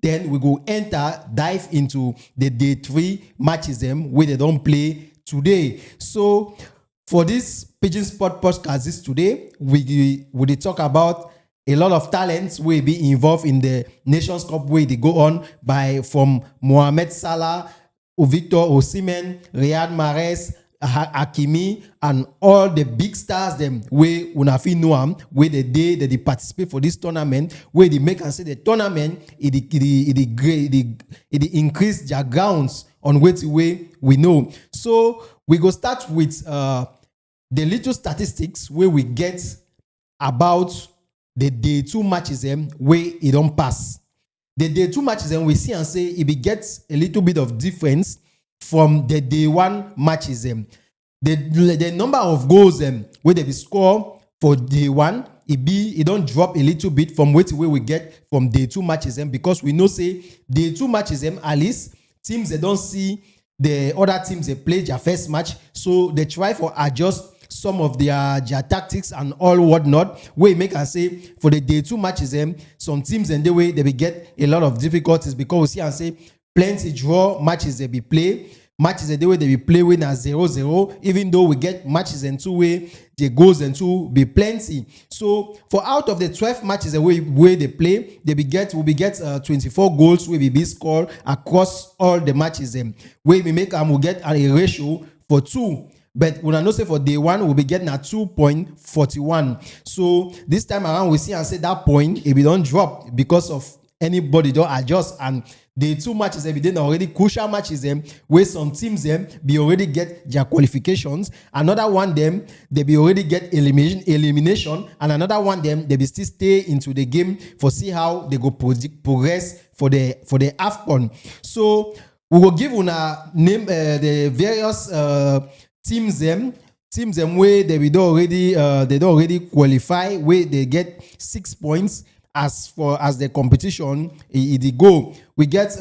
Then we go dive into the day 3 matches where they don't play today. So for this Pigeon Sport podcast this today, we will talk about a lot of talents will be involved in the Nations Cup where they go on from Mohamed Salah, Victor Osimhen, Riyad Mahrez, Hakimi, and all the big stars them where una fit know am, where the day that they participate for this tournament, where they make and say the tournament it increase their grounds on which way we know. So we go start with the little statistics where we get about the day 2 matches where it don't pass. The day 2 matches we see and say it gets a little bit of difference from the day 1 matches. The number of goals where they be score for day 1, it don't drop a little bit from where we get from day 2 matches because we know say day 2 matches at least teams they don't see the other teams they play their first match, so they try for adjust some of their tactics and all whatnot. We make and say for the day 2 matches some teams and the way they will get a lot of difficulties because we see and say plenty draw matches they be play. Matches the way they will play win as 0-0, even though we get matches in 2 way, the goals and 2 be plenty. So for out of the 12 matches the way they play, we get 24 goals will be scored across all the matches. Where we make we get a ratio for 2. But when I know say for day 1 we'll be getting at 2.41. So this time around we see and say that point if we don't drop because of anybody don't adjust, and the 2 matches we did already crucial matches where some teams be already get their qualifications, another one they be already get elimination, and another one they be still stay into the game for see how they go progress for the Afcon. So we will give una name the various teams where they don't already qualify, where they get 6 points as the competition it go. We get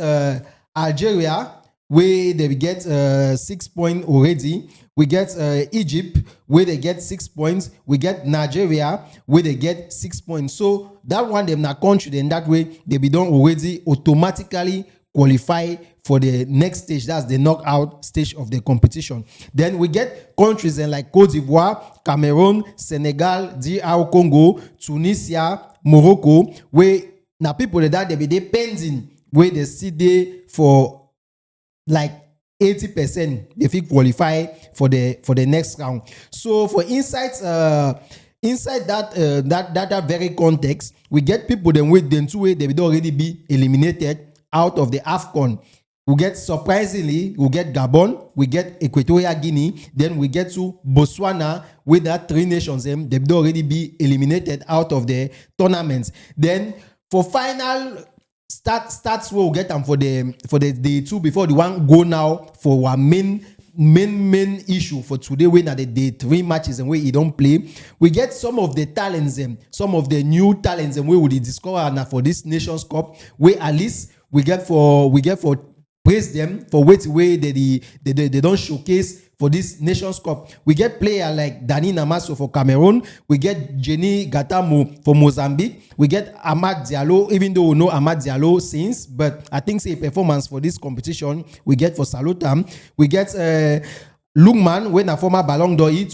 Algeria where they get 6 points already. We get Egypt where they get 6 points. We get Nigeria where they get 6 points. So that one them na country, then that way they be done already automatically qualify for the next stage. That's the knockout stage of the competition. Then we get countries like Cote d'Ivoire, Cameroon, Senegal, DR Congo, Tunisia, Morocco, where now people that they be pending where they see there for like 80% if you qualify for the next round. So for inside that very context, we get people then with them 2 way they will already be eliminated out of the Afcon. We get surprisingly, we get Gabon, we get Equatorial Guinea, then we get to Botswana with that 3 nations they will already be eliminated out of the tournaments. Then for final stats we'll get them for the day 2 before the one go now for our main issue for today when at the day 3 matches and where you don't play. We get some of the talents some of the new talents and where we discover now for this Nations Cup, where at least we get for praise them for way they don't showcase for this Nations Cup. We get player like Dani Namaso for Cameroon. We get Jenny Gatamo for Mozambique. We get Amad Diallo, even though we know Amad Diallo since, but I think say performance for this competition we get for Salutam. We get Lungman, when a former Ballon d'Or, he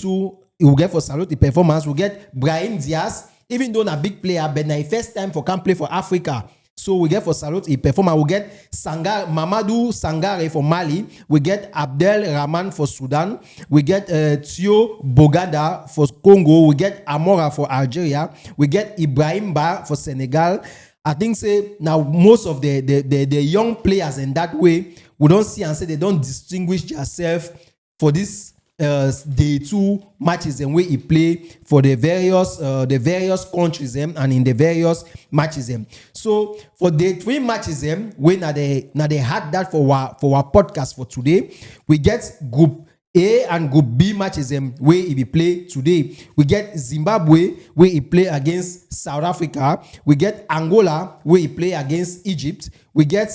will get for Salute the performance. We get Brahim Diaz, even though a big player, but now first time for can play for Africa. So we get for Salute a performer. We get Mamadou Sangare for Mali. We get Abdel Rahman for Sudan. We get Thio Bogada for Congo. We get Amora for Algeria. We get Ibrahim Ba for Senegal. I think say now most of the young players in that way we don't see and say they don't distinguish themselves for this day 2 matches and where he play for the various countries and in the various matches. So for day 3 matches when they had that for our podcast for today, we get Group A and Group B matches where he play today. We get Zimbabwe where he play against South Africa. We get Angola where he play against Egypt. We get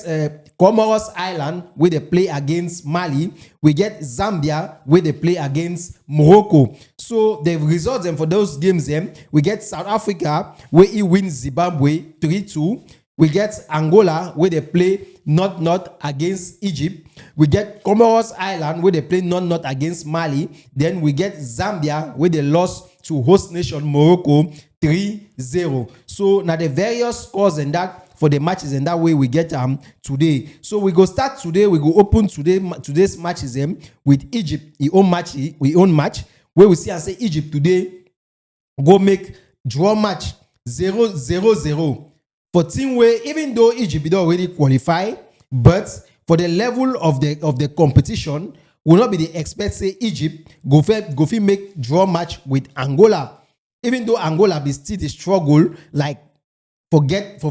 Comoros Island where they play against Mali. We get Zambia where they play against Morocco. So the results for those games we get South Africa where he wins Zimbabwe 3-2. We get Angola, where they play not against Egypt. We get Comoros Island, where they play not against Mali. Then we get Zambia, where they lost to host nation Morocco 3-0. So now the various scores and that for the matches, and that way we get today. So we go start today. We go open today's matches with Egypt. We own match where we see and say Egypt today go make draw match 0-0 for team where, even though Egypt don't already qualify, but for the level of the competition, will not be the expect say Egypt go make draw match with Angola. Even though Angola be still the struggle, like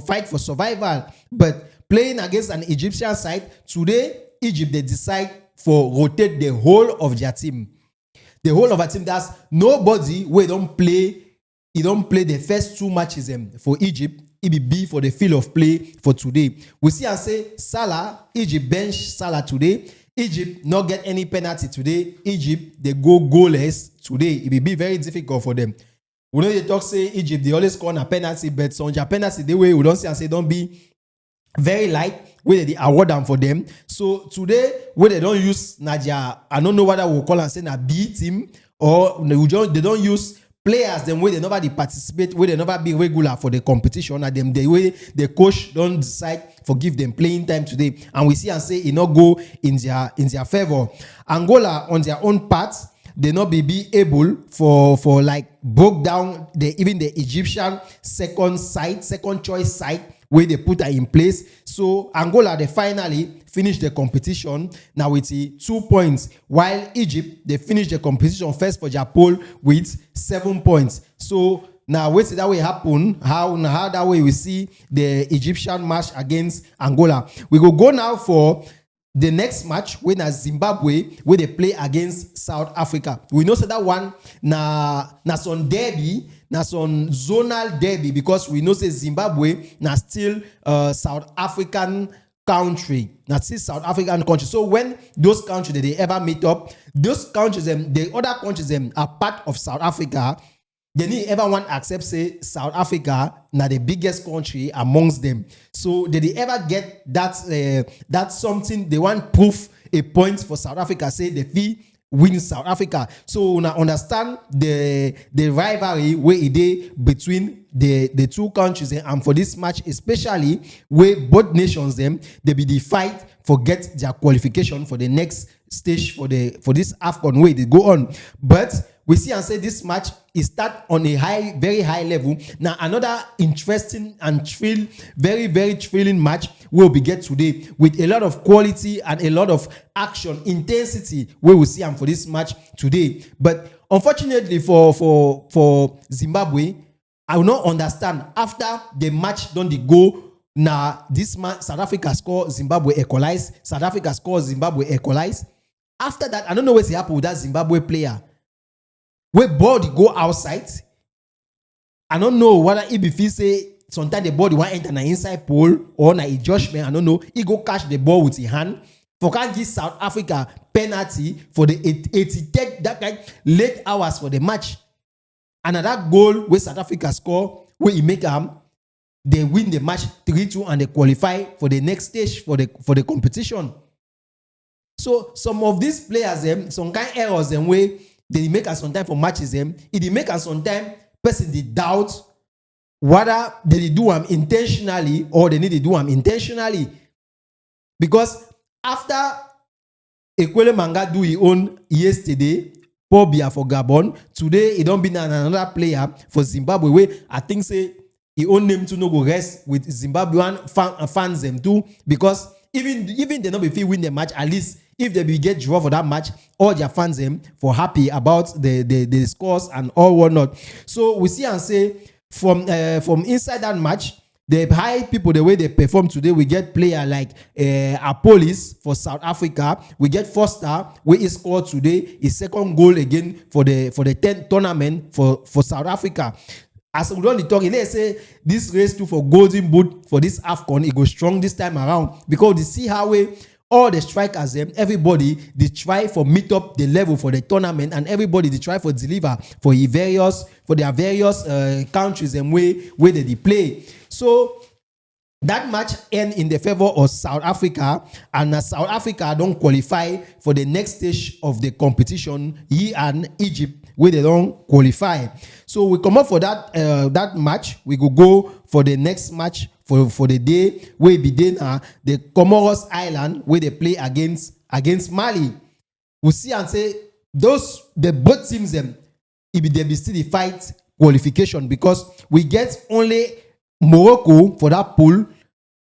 fight for survival, but playing against an Egyptian side today, Egypt they decide for rotate the whole of their team. The whole of a team, that's nobody where don't play. He don't play the first two matches for Egypt. It be for the field of play for today. We see and say Salah, Egypt bench Salah today. Egypt not get any penalty today. Egypt they go goalless today. It will be very difficult for them. We know they talk say Egypt they always score a penalty, but on their penalty the way we don't see and say don't be very light where they award them for them. So today where they don't use Nadia, I don't know whether we'll call and say a B team or they don't use players them way they never participate, where they never be regular for the competition, and them the way the coach don't decide for give them playing time today, and we see and say it not go in their favor. Angola on their own part, they not be able for like broke down even the Egyptian second choice side where they put her in place. So Angola they finally finished the competition now with 2 points, while Egypt they finished the competition first for Japan with 7 points. So now wait till that way happen. How that way we see the Egyptian match against Angola. We go now for the next match when Zimbabwe where they play against South Africa. We know that one na some derby, na some zonal derby, because we know say Zimbabwe na still South African country. That's still South African country. So when those countries they ever meet up, those countries the other countries are part of South Africa. They need ever want to accept say South Africa na the biggest country amongst them. So did they ever get that something they want proof a point for South Africa say the fee win South Africa. So now understand the rivalry where it is between the two countries, and for this match especially where both nations they be the fight for get their qualification for the next stage for this Afcon way they go on. But we see and say this match is start on a very high level. Now another interesting and very thrilling match will be get today with a lot of quality and a lot of action, intensity where we see them for this match today. But unfortunately for Zimbabwe, I will not understand after the match don't go. Now this match South Africa score, Zimbabwe equalize. South Africa score, Zimbabwe equalize. After that, I don't know what's happened with that Zimbabwe player. Where ball go outside, I don't know whether if he say sometimes the ball want enter an inside pole or na a judgment. I don't know. He go catch the ball with his hand. For can give South Africa penalty for the 88 that kind late hours for the match. And that goal where South Africa score, where he make they win the match 3-2 and they qualify for the next stage for the competition. So some of these players some kind errors way they make us some time for matches it make us some time person they doubt whether they do them intentionally or they need to do them intentionally, because after Ekwele Manga do his own yesterday Paul Biya for Gabon, today he don't be another player for Zimbabwe where I think say he own name to no go rest with Zimbabwean fans them too, because even they not be win the match, at least if they be get draw for that match, all their fans them for happy about the scores and all whatnot. So we see and say from inside that match, the high people the way they perform today, we get player like Apolis for South Africa. We get Foster where he scored today his second goal again for the 10th tournament for South Africa. As we don't talk, let's say this race too for golden boot for this Afcon, it goes strong this time around, because they see how all the strikers, everybody they try for meet up the level for the tournament, and everybody they try for deliver for their various countries and where they play. So That match end in the favor of South Africa, and South Africa don't qualify for the next stage of the competition. He and Egypt, where they don't qualify. So we come up for that match. We go for the next match for the day where be then the Comoros Island where they play against Mali. We see and say the both teams them it be they be still the fight qualification, because we get only Morocco for that pool.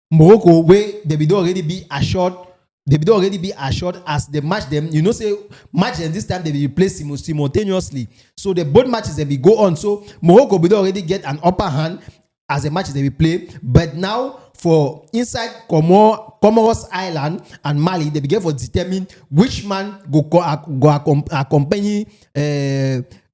Morocco where they be already be assured. They be already be assured as they match them. You know, say match them this time they be play simultaneously. So the both matches they be go on. So Morocco be already get an upper hand as the matches they will play. But now for inside Comoros Island and Mali, they begin for determine which man go accompany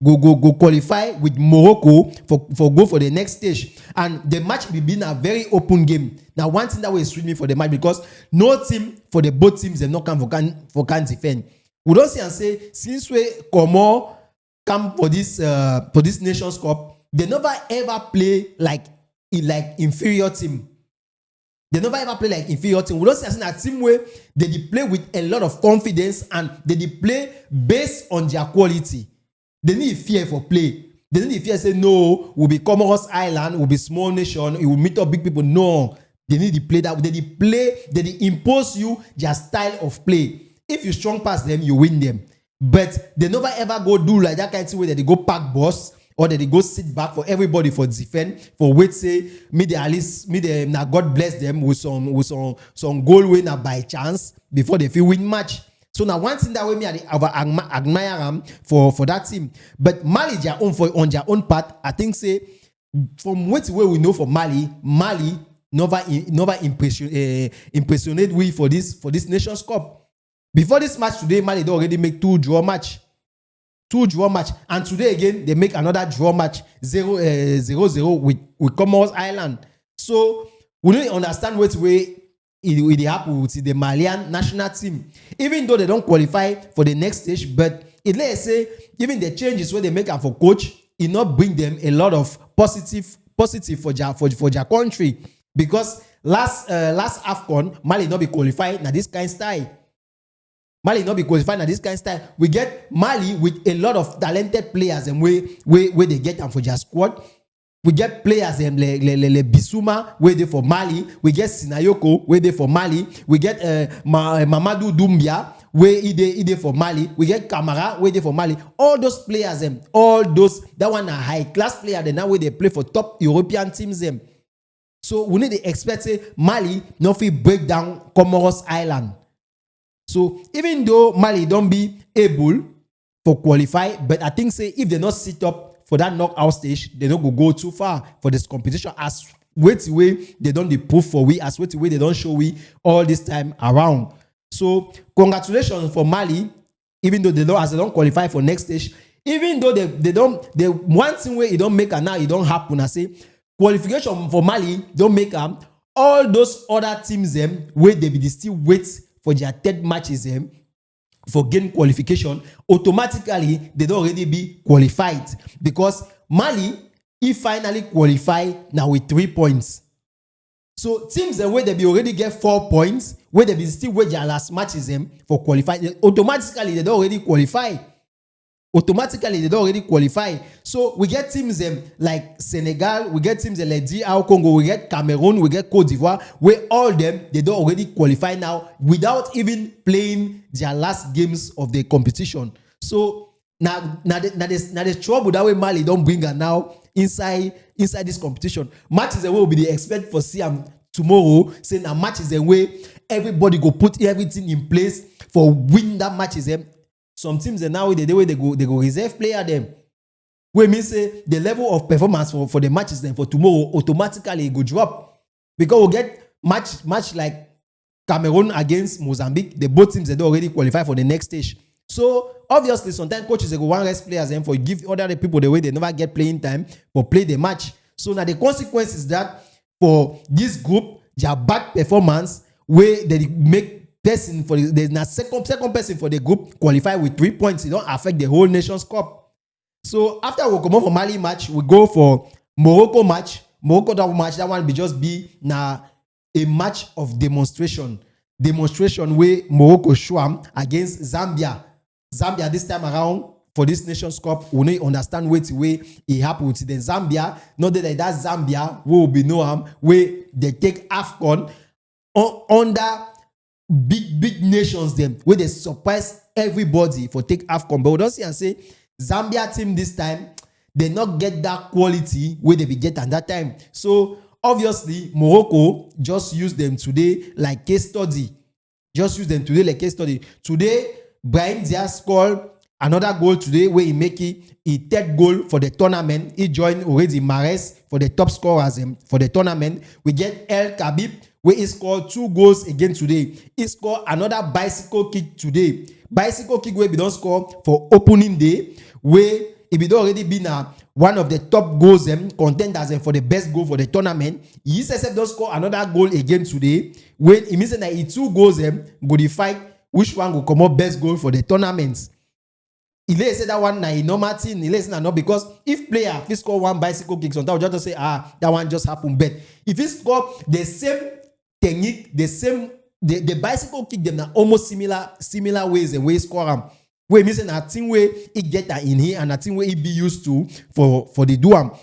go qualify with Morocco for go for the next stage. And the match will be a very open game. Now, one thing that will suit me for the match, because no team for the both teams they not come for can defend. We don't see and say since we Comor come for this Nations Cup, they never ever play like inferior team. They never ever play like inferior team. We don't see as in a team where they play with a lot of confidence and they play based on their quality. They need fear for play. They need fear say no, we'll be Comoros Island, we'll be small nation, it will meet up big people. No, they need to play that. They impose you their style of play. If you strong pass them, you win them. But they never ever go do like that kind of thing where they go pack boss, or that they go sit back for everybody for defend, for wait say now God bless them with some goal winner by chance before they feel win match. So now one thing that way me admire them for that team. But Mali on their own part, I think say from what way we know for Mali never impressionate we for this Nations Cup. Before this match today, Mali they already make two draw match, and today again they make another draw match 0-0 with Comoros Island. So we don't understand what way it happen with the Malian national team, even though they don't qualify for the next stage. But it let's say even the changes where they make for coach, it not bring them a lot of positive for their country, because last Afcon Mali not be qualified na this kind style. Mali not be qualified na this kind style. We get Mali with a lot of talented players and where they get them for their squad. We get players like Bissouma where they for Mali. We get Sinayoko where they for Mali. We get Mamadou Doumbia where they for Mali. We get Camara where they for Mali. All those players that one are high class players. They now where they play for top European teams them. So we need to expect say Mali not fit break down Comoros Island. So even though Mali don't be able for qualify, but I think say if they not sit up for that knockout stage, they don't go too far for this competition. As wait way they don't prove for we, as wait way they don't show we all this time around. So congratulations for Mali, even though they don't qualify for next stage. Even though they one thing where it don't make now it don't happen. I say qualification for Mali don't make all those other teams them where they be still wait for their third matches them for game qualification, automatically they don't already be qualified, because Mali he finally qualify now with 3 points. So teams the way they be already get 4 points, where they be still wait their last matches them for qualify, automatically they don't already qualify. So we get teams like Senegal, we get teams like DR Congo, we get Cameroon, we get Cote d'Ivoire, where all them they don't already qualify now without even playing their last games of the competition. So now the trouble that way Mali don't bring her now inside this competition. Matches the way will be the expect for CM tomorrow, saying a match is the way everybody go put everything in place for win that matches them. Some teams now the way they go reserve player them. We mean say the level of performance for the matches then for tomorrow automatically go drop, because we'll get match like Cameroon against Mozambique. The both teams they already qualify for the next stage. So obviously sometimes coaches they go one rest players and for give other people the way they never get playing time for play the match. So now the consequence is that for this group their bad performance where they make person for there's na second person for the group qualify with 3 points. It don't affect the whole Nations Cup. So after we come out for Mali match, we go for Morocco match. That one be just be na a match of demonstration where Morocco showam against Zambia. Zambia this time around for this Nations Cup, we need understand the way it happened. Then Zambia, not that Zambia will be known where they take Afcon under big nations them where they surprise everybody for take Afcon. But we don't see and say Zambia team this time they not get that quality where they be get at that time. So obviously Morocco just use them today like case study. Today, Brahim Diaz scored another goal today where he make it his third goal for the tournament. He joined already Mahrez for the top scorers for the tournament. We get El Khabib where he scored 2 goals again today. He scored another bicycle kick today. Bicycle kick where we don't score for opening day, where he don't already been one of the top goals contenders for the best goal for the tournament. He said don't score another goal again today. When he means that he 2 goals go the fight which one will come up best goal for the tournament. He said that one na normal thing. He said not because if player if score 1 bicycle kick, sometimes just say that one just happened. But if he score the same technique, the bicycle kick them na almost similar ways and way score them. Where missing a thing where he get that in here and a thing where he be used to for the duam.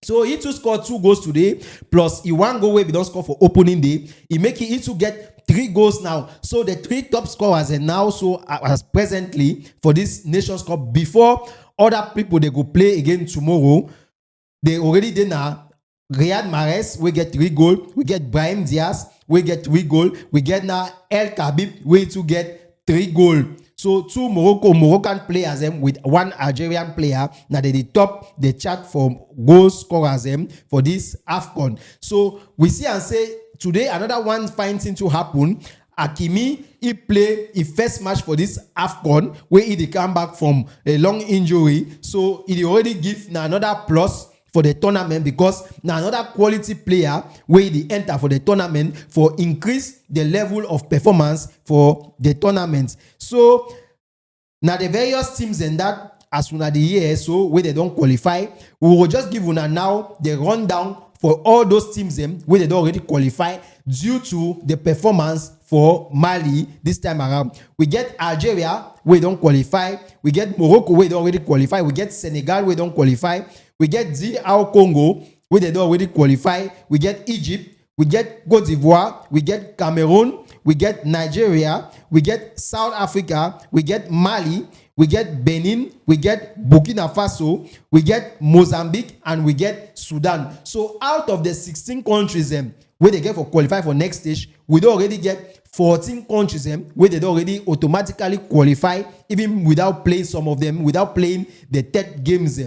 So he to score 2 goals today, plus he 1 goal where we don't score for opening day. He make it to get 3 goals now. So the 3 top scorers and now so as presently for this Nations Cup before other people they go play again tomorrow. They already did now. Riyad Mahrez we get 3 goals. We get Brahim Diaz we get 3 goals. We get now El Khabib we to get 3 goals. So 2 Moroccan players with 1 Algerian player. Now they top the chart for goal scorers for this Afcon. So we see and say today another one fine thing to happen. Hakimi he play his first match for this Afcon where he come back from a long injury. So he already give now another plus for the tournament because now another quality player where they enter for the tournament for increase the level of performance for the tournament. So now the various teams in that as soon as the year so where they don't qualify, we will just give una now the rundown for all those teams where they don't already qualify due to the performance for Mali this time around. We get Algeria where they don't qualify. We get Morocco where they already qualify. We get Senegal where they don't qualify. We get DR Congo where they don't already qualify. We get Egypt. We get Cote d'Ivoire. We get Cameroon. We get Nigeria. We get South Africa. We get Mali. We get Benin. We get Burkina Faso. We get Mozambique. And we get Sudan. So out of the 16 countries where they get for qualify for next stage, we don't already get 14 countries where they don't already automatically qualify even without playing some of them, without playing the 3rd games.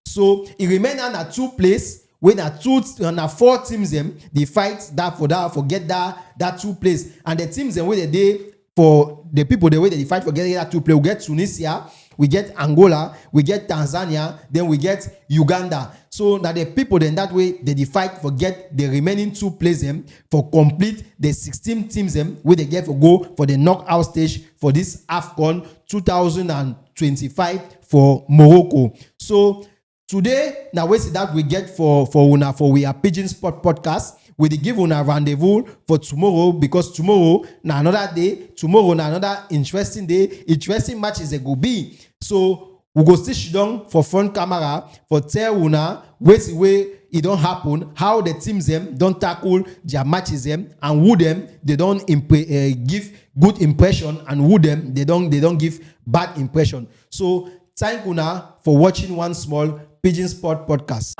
So it remains at 2 places when at 4 teams they fight for get that 2 places. And the teams where they for the people the way they fight for getting that 2 places, we get Tunisia, we get Angola, we get Tanzania, then we get Uganda. So now the people then that way they fight for get the remaining 2 places for complete the 16 teams where they get for go for the knockout stage for this Afcon 2025 for Morocco. So today, now we see that we get for we are Pigeon Sport podcast. We give una rendezvous for tomorrow because tomorrow na another day. Tomorrow na another interesting day. Interesting match is a go be. So we go sit down for front camera for tell una wait it don't happen. How the teams don't tackle their matches and who them they don't give good impression and who them they don't give bad impression. So thank una for watching one small Pigeon Sport podcast.